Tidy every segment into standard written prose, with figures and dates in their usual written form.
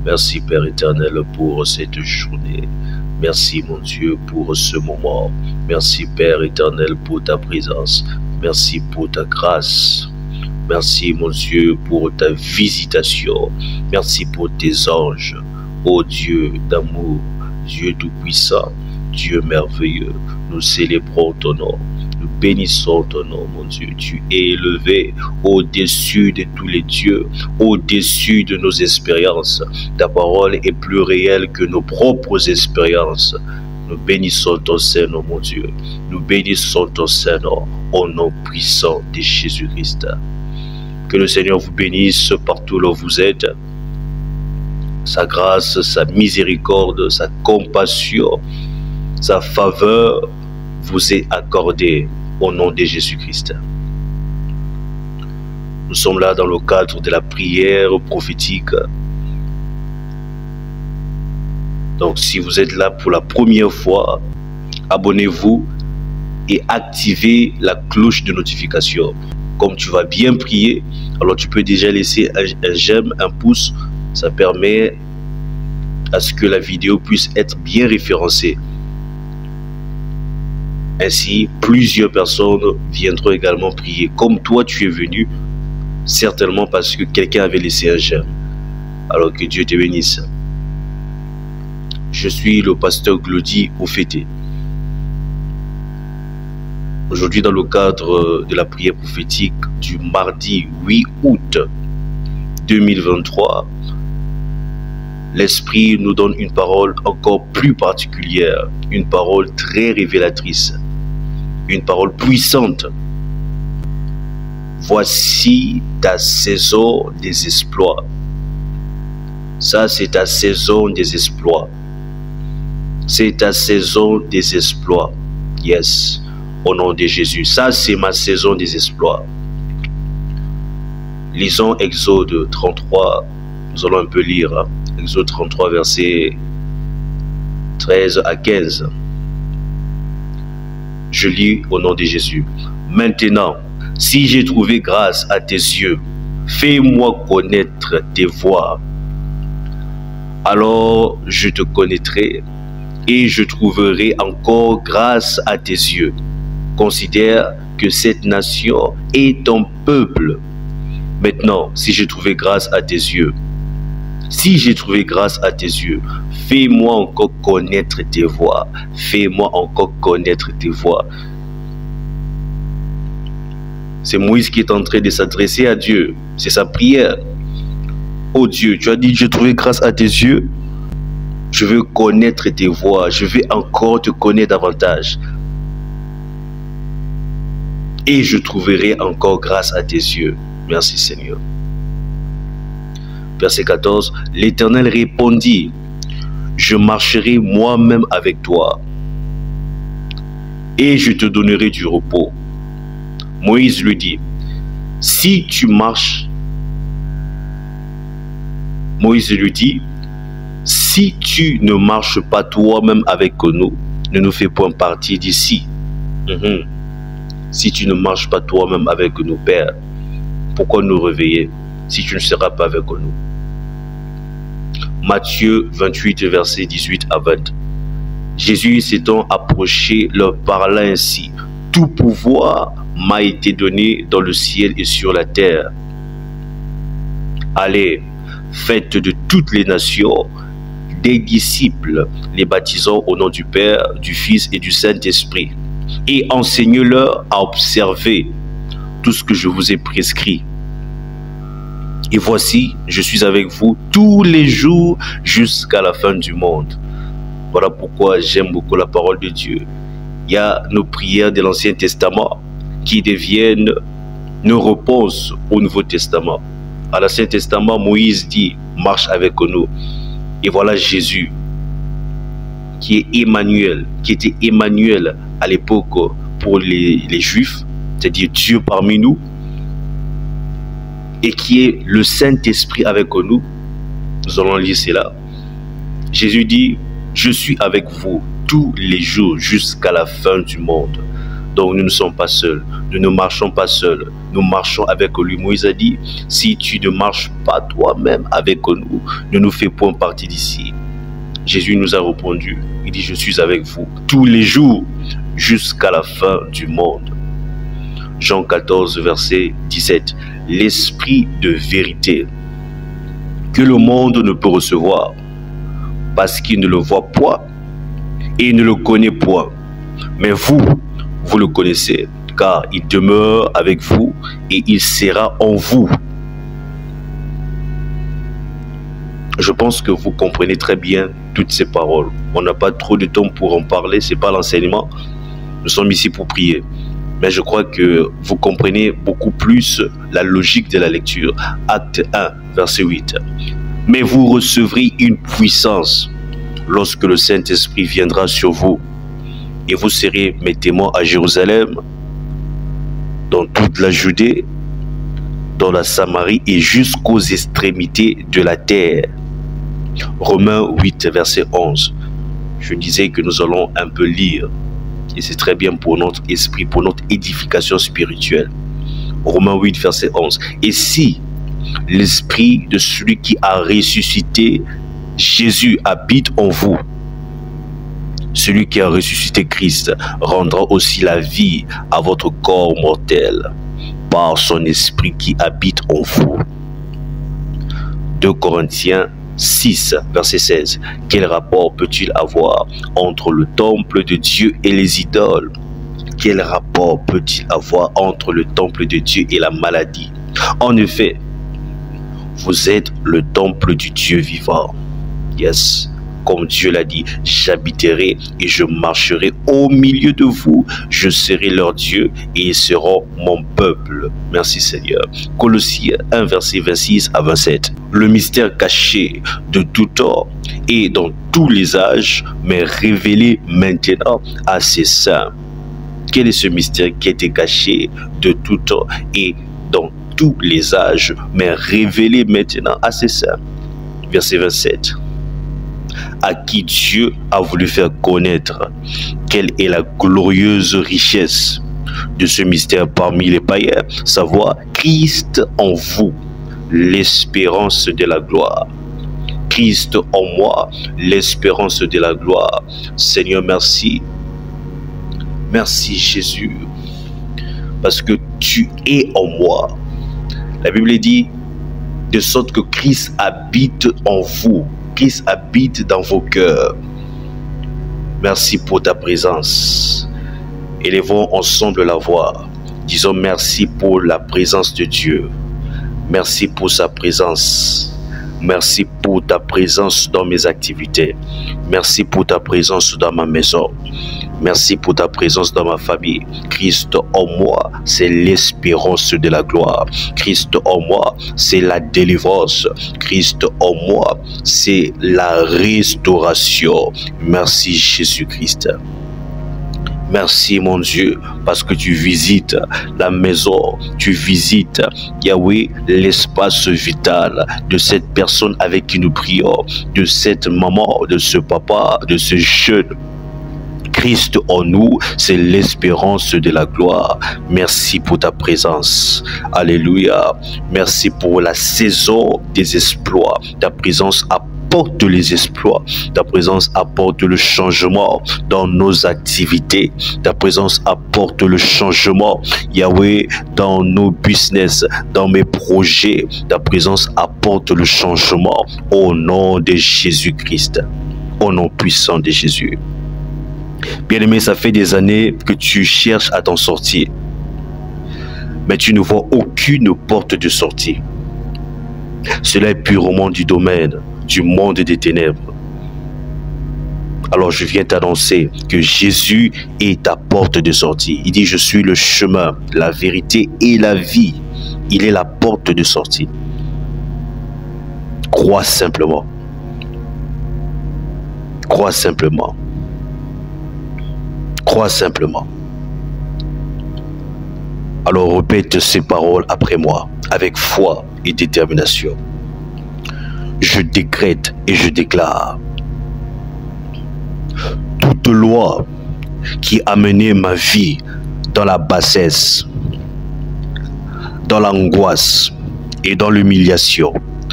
Merci Père éternel pour cette journée. Merci mon Dieu pour ce moment. Merci Père éternel pour ta présence. Merci pour ta grâce. Merci mon Dieu pour ta visitation. Merci pour tes anges. Ô Dieu d'amour, Dieu tout-puissant, Dieu merveilleux, nous célébrons ton nom. Nous bénissons ton nom, mon Dieu. Tu es élevé au-dessus de tous les dieux, au-dessus de nos expériences. Ta parole est plus réelle que nos propres expériences. Nous bénissons ton Saint-Nom, mon Dieu. Nous bénissons ton Saint-Nom au nom puissant de Jésus-Christ. Que le Seigneur vous bénisse partout là où vous êtes. Sa grâce, sa miséricorde, sa compassion, sa faveur vous est accordée au nom de Jésus-Christ. Nous sommes là dans le cadre de la prière prophétique. Donc si vous êtes là pour la première fois, abonnez-vous et activez la cloche de notification. Comme tu vas bien prier, alors tu peux déjà laisser un j'aime, un pouce. Ça permet à ce que la vidéo puisse être bien référencée. Ainsi, plusieurs personnes viendront également prier. Comme toi, tu es venu, certainement parce que quelqu'un avait laissé un j'aime. Alors que Dieu te bénisse. Je suis le pasteur Glody Ofete. Aujourd'hui, dans le cadre de la prière prophétique du mardi 8 août 2023, l'Esprit nous donne une parole encore plus particulière, une parole très révélatrice, une parole puissante. Voici ta saison des exploits. Ça, c'est ta saison des exploits. C'est ta saison des exploits. Yes, au nom de Jésus. Ça, c'est ma saison des exploits. Lisons Exode 33. Nous allons un peu lire. Hein? Exode 33, versets 13 à 15. Je lis au nom de Jésus. Maintenant, si j'ai trouvé grâce à tes yeux, fais-moi connaître tes voies. Alors je te connaîtrai et je trouverai encore grâce à tes yeux. Considère que cette nation est ton peuple. Maintenant, si j'ai trouvé grâce à tes yeux, fais-moi encore connaître tes voies. Fais-moi encore connaître tes voies. C'est Moïse qui est en train de s'adresser à Dieu. C'est sa prière. Oh Dieu, tu as dit, j'ai trouvé grâce à tes yeux. Je veux connaître tes voies. Je veux encore te connaître davantage. Et je trouverai encore grâce à tes yeux. Merci Seigneur. Verset 14. L'Éternel répondit, je marcherai moi-même avec toi et je te donnerai du repos. Moïse lui dit, si tu marches, Moïse lui dit, si tu ne marches pas toi-même avec nous, ne nous fais point partie d'ici. Si tu ne marches pas toi-même avec nous, Père, pourquoi nous réveiller si tu ne seras pas avec nous? Matthieu 28, versets 18 à 20. Jésus s'étant approché, leur parla ainsi. Tout pouvoir m'a été donné dans le ciel et sur la terre. Allez, faites de toutes les nations des disciples, les baptisant au nom du Père, du Fils et du Saint-Esprit, et enseignez-leur à observer tout ce que je vous ai prescrit. Et voici, je suis avec vous tous les jours jusqu'à la fin du monde. Voilà pourquoi j'aime beaucoup la parole de Dieu. Il y a nos prières de l'Ancien Testament qui deviennent nos réponses au Nouveau Testament. À l'Ancien Testament, Moïse dit, marche avec nous. Et voilà Jésus, qui est Emmanuel, qui était Emmanuel à l'époque pour les Juifs, c'est-à-dire Dieu parmi nous, et qui est le Saint-Esprit avec nous. Nous allons lire cela. Jésus dit, je suis avec vous tous les jours jusqu'à la fin du monde. Donc nous ne sommes pas seuls, nous ne marchons pas seuls, nous marchons avec lui. Moïse a dit, si tu ne marches pas toi-même avec nous, ne nous fais point partie d'ici. Jésus nous a répondu, il dit, je suis avec vous tous les jours jusqu'à la fin du monde. Jean 14, verset 17. L'esprit de vérité que le monde ne peut recevoir parce qu'il ne le voit point et il ne le connaît point. Mais vous, vous le connaissez, car il demeure avec vous et il sera en vous. Je pense que vous comprenez très bien toutes ces paroles. On n'a pas trop de temps pour en parler, ce n'est pas l'enseignement. Nous sommes ici pour prier. Mais je crois que vous comprenez beaucoup plus la logique de la lecture. Acte 1, verset 8. Mais vous recevrez une puissance lorsque le Saint-Esprit viendra sur vous. Et vous serez mes témoins à Jérusalem, dans toute la Judée, dans la Samarie et jusqu'aux extrémités de la terre. Romains 8, verset 11. Je disais que nous allons un peu lire. Et c'est très bien pour notre esprit, pour notre édification spirituelle. Romains 8, verset 11. Et si l'esprit de celui qui a ressuscité Jésus habite en vous, celui qui a ressuscité Christ rendra aussi la vie à votre corps mortel par son esprit qui habite en vous. 2 Corinthiens 6, verset 16. Quel rapport peut-il avoir entre le temple de Dieu et les idoles? Quel rapport peut-il avoir entre le temple de Dieu et la maladie? En effet, vous êtes le temple du Dieu vivant. Yes. Comme Dieu l'a dit, j'habiterai et je marcherai au milieu de vous. Je serai leur Dieu et ils seront mon peuple. Merci Seigneur. Colossiens 1, verset 26 à 27. Le mystère caché de tout temps et dans tous les âges, mais révélé maintenant à ses saints. Quel est ce mystère qui a été caché de tout temps et dans tous les âges, mais révélé maintenant à ses saints? Verset 27. À qui Dieu a voulu faire connaître quelle est la glorieuse richesse de ce mystère parmi les païens, savoir Christ en vous, l'espérance de la gloire. Christ en moi, l'espérance de la gloire. Seigneur, merci. Merci Jésus, parce que tu es en moi. La Bible dit, de sorte que Christ habite en vous. Christ habite dans vos cœurs. Merci pour ta présence. Élevons ensemble la voix. Disons merci pour la présence de Dieu. Merci pour sa présence. Merci pour ta présence dans mes activités. Merci pour ta présence dans ma maison. Merci pour ta présence dans ma famille. Christ en moi, c'est l'espérance de la gloire. Christ en moi, c'est la délivrance. Christ en moi, c'est la restauration. Merci Jésus-Christ. Merci mon Dieu, parce que tu visites la maison, tu visites, Yahweh, l'espace vital de cette personne avec qui nous prions, de cette maman, de ce papa, de ce jeune. Christ en nous, c'est l'espérance de la gloire. Merci pour ta présence. Alléluia. Merci pour la saison des exploits. Ta présence apporte les exploits. Ta présence apporte le changement dans nos activités. Ta présence apporte le changement, Yahweh, dans nos business, dans mes projets. Ta présence apporte le changement au nom de Jésus-Christ. Au nom puissant de Jésus. Bien-aimé, ça fait des années que tu cherches à t'en sortir. Mais tu ne vois aucune porte de sortie. Cela est purement du domaine du monde des ténèbres. Alors je viens t'annoncer que Jésus est ta porte de sortie. Il dit, je suis le chemin, la vérité et la vie. Il est la porte de sortie. Crois simplement. Crois simplement. Crois simplement. Alors répète ces paroles après moi, avec foi et détermination. Je décrète et je déclare. Toute loi qui a mené ma vie dans la bassesse, dans l'angoisse et dans l'humiliation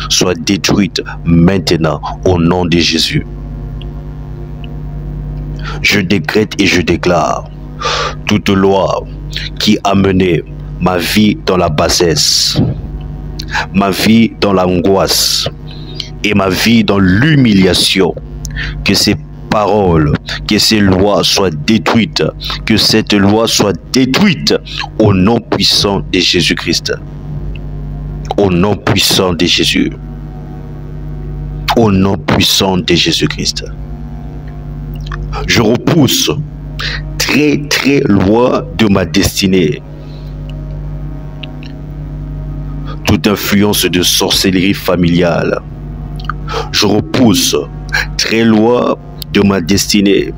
soit détruite maintenant au nom de Jésus. Je décrète et je déclare toute loi qui a mené ma vie dans la bassesse, ma vie dans l'angoisse et ma vie dans l'humiliation, que ces paroles, que ces lois soient détruites, que cette loi soit détruite au nom puissant de Jésus-Christ. Au nom puissant de Jésus. Au nom puissant de Jésus-Christ. Je repousse très loin de ma destinée toute influence de sorcellerie familiale. Je repousse très loin de ma destinée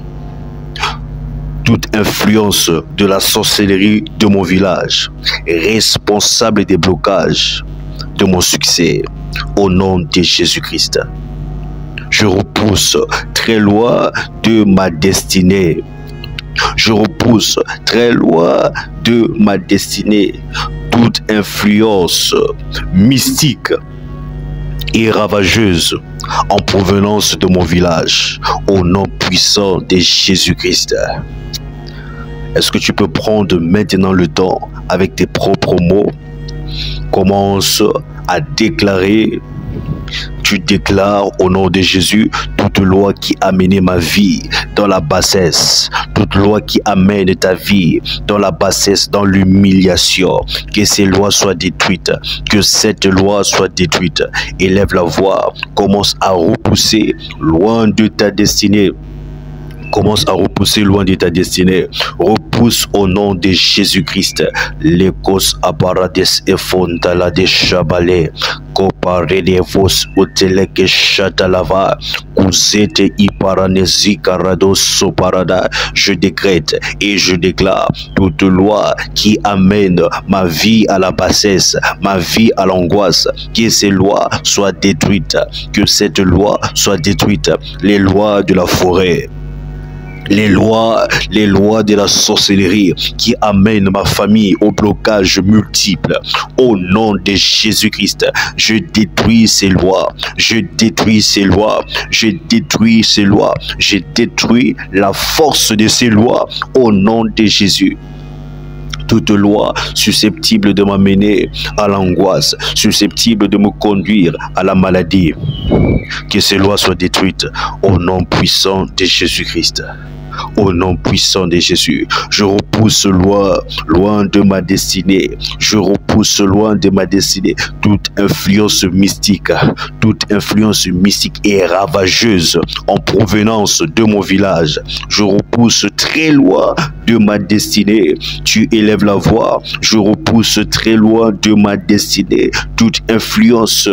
toute influence de la sorcellerie de mon village, responsable des blocages de mon succès, au nom de Jésus-Christ. Je repousse très loin de ma destinée. Je repousse très loin de ma destinée toute influence mystique et ravageuse en provenance de mon village, au nom puissant de Jésus-Christ. Est-ce que tu peux prendre maintenant le temps avec tes propres mots? Commence à déclarer. Tu déclares au nom de Jésus toute loi qui a mené ma vie dans la bassesse, toute loi qui amène ta vie dans la bassesse, dans l'humiliation, que ces lois soient détruites, que cette loi soit détruite. Élève la voix, commence à repousser loin de ta destinée. Commence à repousser loin de ta destinée. Repousse au nom de Jésus-Christ. Lekos aparades e fontala de chabale. Kopare de vos uteleke chatalava. Kusete iparanesi karado soparada. Je décrète et je déclare toute loi qui amène ma vie à la bassesse, ma vie à l'angoisse, que ces lois soient détruites, que cette loi soit détruite. Les lois de la forêt, les lois de la sorcellerie qui amènent ma famille au blocage multiple. Au nom de Jésus-Christ, je détruis ces lois, je détruis ces lois, je détruis ces lois, je détruis la force de ces lois au nom de Jésus. Toute loi susceptible de m'amener à l'angoisse, susceptible de me conduire à la maladie, que ces lois soient détruites au nom puissant de Jésus-Christ. Au nom puissant de Jésus, je repousse loin de ma destinée. Je repousse loin de ma destinée toute influence mystique et ravageuse en provenance de mon village. Je repousse très loin de ma destinée. Tu élèves la voix. Je repousse très loin de ma destinée toute influence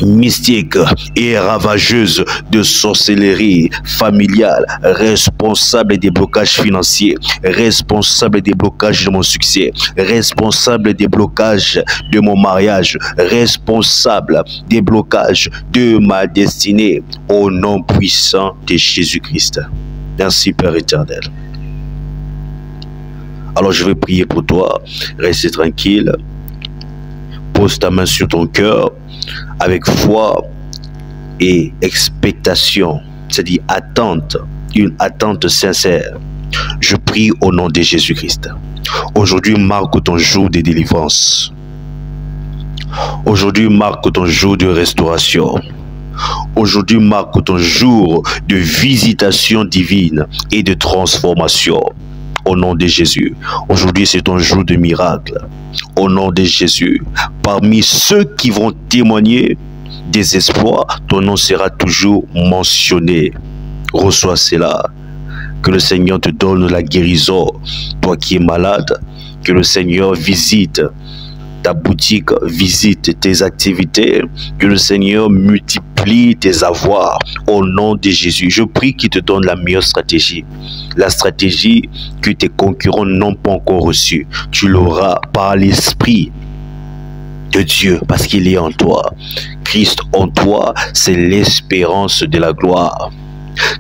mystique et ravageuse de sorcellerie familiale, responsable des blocages financiers, responsable des blocages de mon succès, responsable des blocages de mon mariage, responsable des blocages de ma destinée, au nom puissant de Jésus-Christ. Merci Père éternel. Alors je vais prier pour toi. Reste tranquille. Pose ta main sur ton cœur avec foi et expectation, c'est-à-dire attente, une attente sincère. Je prie au nom de Jésus-Christ. Aujourd'hui marque ton jour de délivrance. Aujourd'hui marque ton jour de restauration. Aujourd'hui marque ton jour de visitation divine et de transformation. Au nom de Jésus. Aujourd'hui, c'est ton jour de miracle. Au nom de Jésus. Parmi ceux qui vont témoigner des exploits, ton nom sera toujours mentionné. Reçois cela. Que le Seigneur te donne la guérison. Toi qui es malade, que le Seigneur visite ta boutique, visite tes activités, que le Seigneur multiplie tes avoirs au nom de Jésus. Je prie qu'il te donne la meilleure stratégie, la stratégie que tes concurrents n'ont pas encore reçue. Tu l'auras par l'Esprit de Dieu parce qu'il est en toi. Christ en toi, c'est l'espérance de la gloire.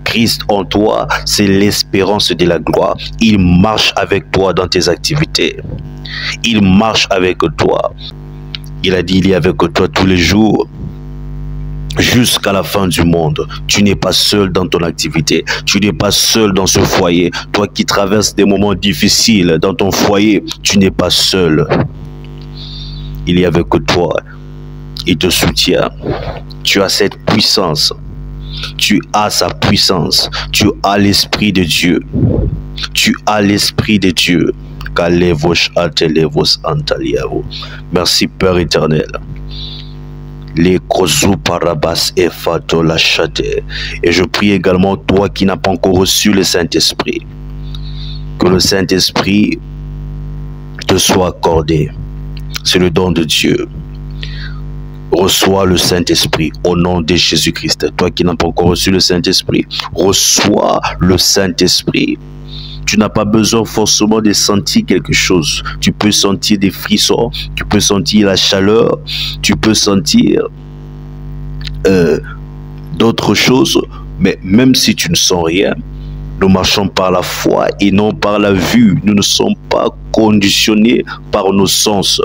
Christ en toi, c'est l'espérance de la gloire. Il marche avec toi dans tes activités. Il marche avec toi. Il a dit, il est avec toi tous les jours, jusqu'à la fin du monde. Tu n'es pas seul dans ton activité. Tu n'es pas seul dans ce foyer. Toi qui traverses des moments difficiles dans ton foyer, tu n'es pas seul. Il est avec toi. Il te soutient. Tu as cette puissance. Tu as sa puissance. Tu as l'Esprit de Dieu. Tu as l'Esprit de Dieu. Merci Père éternel. Et je prie également toi qui n'as pas encore reçu le Saint-Esprit, que le Saint-Esprit te soit accordé. C'est le don de Dieu. Reçois le Saint-Esprit au nom de Jésus-Christ. Toi qui n'as pas encore reçu le Saint-Esprit, reçois le Saint-Esprit. Tu n'as pas besoin forcément de sentir quelque chose. Tu peux sentir des frissons, tu peux sentir la chaleur, tu peux sentir d'autres choses. Mais même si tu ne sens rien, nous marchons par la foi et non par la vue. Nous ne sommes pas conditionnés par nos sens.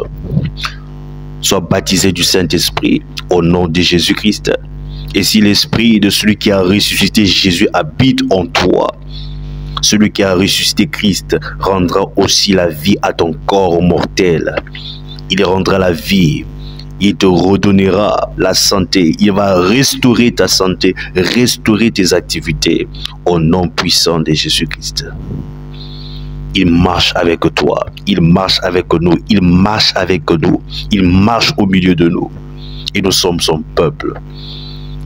Sois baptisé du Saint-Esprit au nom de Jésus-Christ. Et si l'Esprit de celui qui a ressuscité Jésus habite en toi, celui qui a ressuscité Christ rendra aussi la vie à ton corps mortel. Il rendra la vie. Il te redonnera la santé. Il va restaurer ta santé, restaurer tes activités au nom puissant de Jésus-Christ. Il marche avec toi. Il marche avec nous. Il marche avec nous. Il marche au milieu de nous. Et nous sommes son peuple.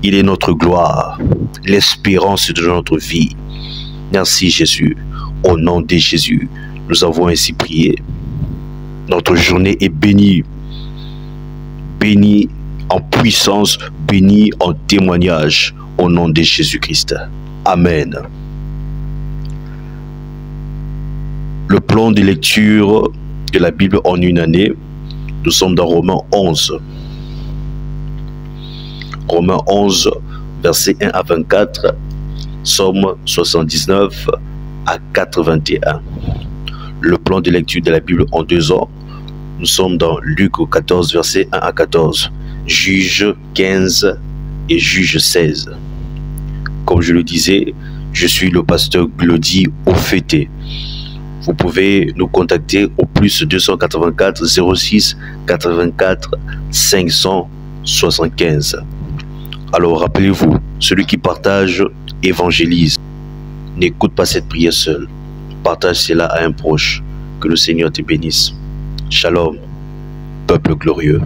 Il est notre gloire, l'espérance de notre vie. Merci Jésus. Au nom de Jésus, nous avons ainsi prié. Notre journée est bénie. Bénie en puissance, bénie en témoignage. Au nom de Jésus-Christ. Amen. Le plan de lecture de la Bible en une année, nous sommes dans Romains 11. Romains 11, versets 1 à 24. Somme 79 à 81. Le plan de lecture de la Bible en 2 ans. Nous sommes dans Luc 14, versets 1 à 14. Juge 15 et Juge 16. Comme je le disais, je suis le pasteur Glody Ofete. Vous pouvez nous contacter au plus 284 06 84 575. Alors rappelez-vous, celui qui partage évangélise. N'écoute pas cette prière seule. Partage cela à un proche. Que le Seigneur te bénisse. Shalom, peuple glorieux.